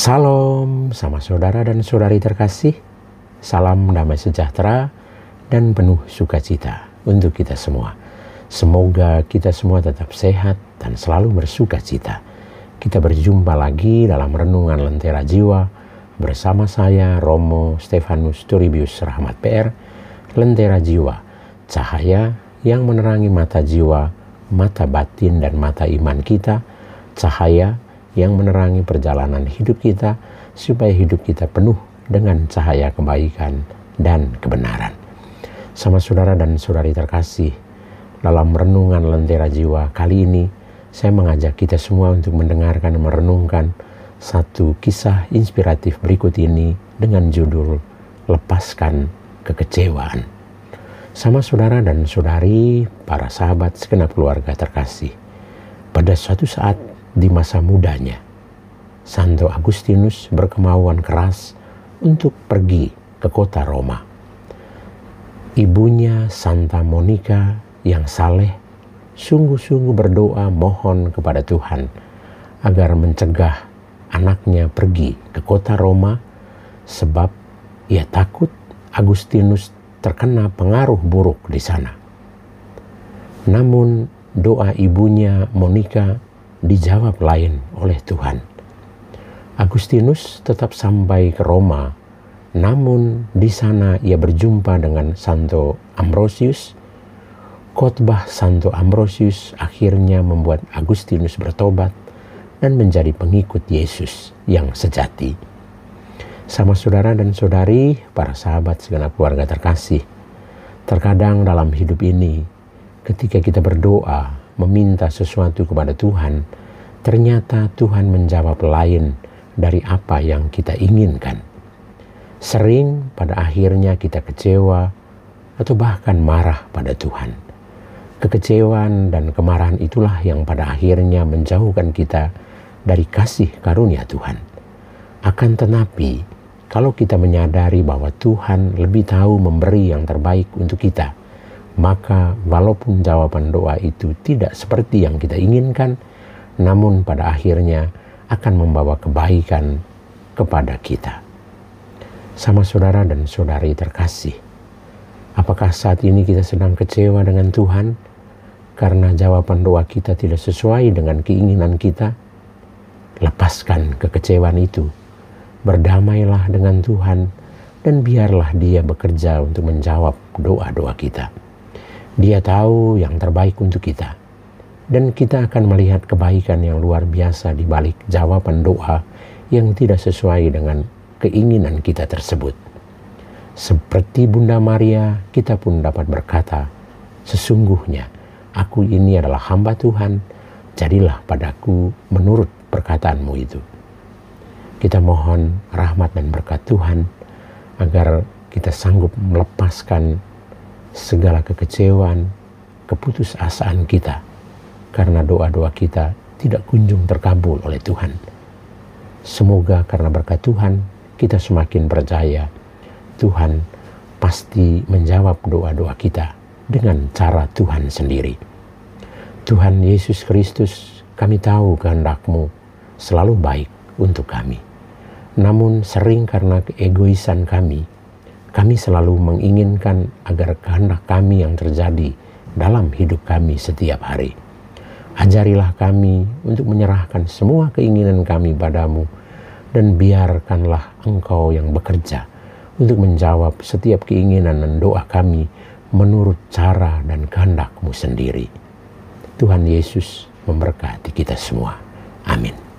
Salam sama saudara dan saudari terkasih. Salam damai sejahtera dan penuh sukacita untuk kita semua. Semoga kita semua tetap sehat dan selalu bersukacita. Kita berjumpa lagi dalam Renungan Lentera Jiwa bersama saya Romo Stefanus Turibius Rahmat PR. Lentera Jiwa, cahaya yang menerangi mata jiwa, mata batin dan mata iman kita. Cahaya yang menerangi perjalanan hidup kita supaya hidup kita penuh dengan cahaya kebaikan dan kebenaran. Sama saudara dan saudari terkasih, dalam Renungan Lentera Jiwa kali ini saya mengajak kita semua untuk mendengarkan dan merenungkan satu kisah inspiratif berikut ini dengan judul Lepaskan Kekecewaan. Sama saudara dan saudari, para sahabat segenap keluarga terkasih, pada suatu saat di masa mudanya, Santo Agustinus berkemauan keras untuk pergi ke kota Roma. Ibunya Santa Monica yang saleh sungguh-sungguh berdoa mohon kepada Tuhan agar mencegah anaknya pergi ke kota Roma, sebab ia takut Agustinus terkena pengaruh buruk di sana. Namun doa ibunya Monica dijawab lain oleh Tuhan. Agustinus tetap sampai ke Roma, namun di sana ia berjumpa dengan Santo Ambrosius. Khotbah Santo Ambrosius akhirnya membuat Agustinus bertobat dan menjadi pengikut Yesus yang sejati. Sama saudara dan saudari, para sahabat segenap keluarga terkasih, terkadang dalam hidup ini, ketika kita berdoa meminta sesuatu kepada Tuhan, ternyata Tuhan menjawab lain dari apa yang kita inginkan. Sering pada akhirnya kita kecewa atau bahkan marah pada Tuhan. Kekecewaan dan kemarahan itulah yang pada akhirnya menjauhkan kita dari kasih karunia Tuhan. Akan tetapi, kalau kita menyadari bahwa Tuhan lebih tahu memberi yang terbaik untuk kita, maka walaupun jawaban doa itu tidak seperti yang kita inginkan, namun pada akhirnya akan membawa kebaikan kepada kita. Sama saudara dan saudari terkasih, apakah saat ini kita sedang kecewa dengan Tuhan karena jawaban doa kita tidak sesuai dengan keinginan kita? Lepaskan kekecewaan itu, berdamailah dengan Tuhan, dan biarlah Dia bekerja untuk menjawab doa-doa kita. Dia tahu yang terbaik untuk kita, dan kita akan melihat kebaikan yang luar biasa di balik jawaban doa yang tidak sesuai dengan keinginan kita tersebut. Seperti Bunda Maria, kita pun dapat berkata, sesungguhnya aku ini adalah hamba Tuhan, jadilah padaku menurut perkataanmu itu. Kita mohon rahmat dan berkat Tuhan agar kita sanggup melepaskan segala kekecewaan, keputusasaan kita, karena doa-doa kita tidak kunjung terkabul oleh Tuhan. Semoga karena berkat Tuhan, kita semakin percaya Tuhan pasti menjawab doa-doa kita dengan cara Tuhan sendiri. Tuhan Yesus Kristus, kami tahu kehendak-Mu selalu baik untuk kami. Namun sering karena keegoisan kami selalu menginginkan agar kehendak kami yang terjadi dalam hidup kami setiap hari. Ajarilah kami untuk menyerahkan semua keinginan kami padamu, dan biarkanlah Engkau yang bekerja untuk menjawab setiap keinginan dan doa kami menurut cara dan kehendak-Mu sendiri. Tuhan Yesus memberkati kita semua. Amin.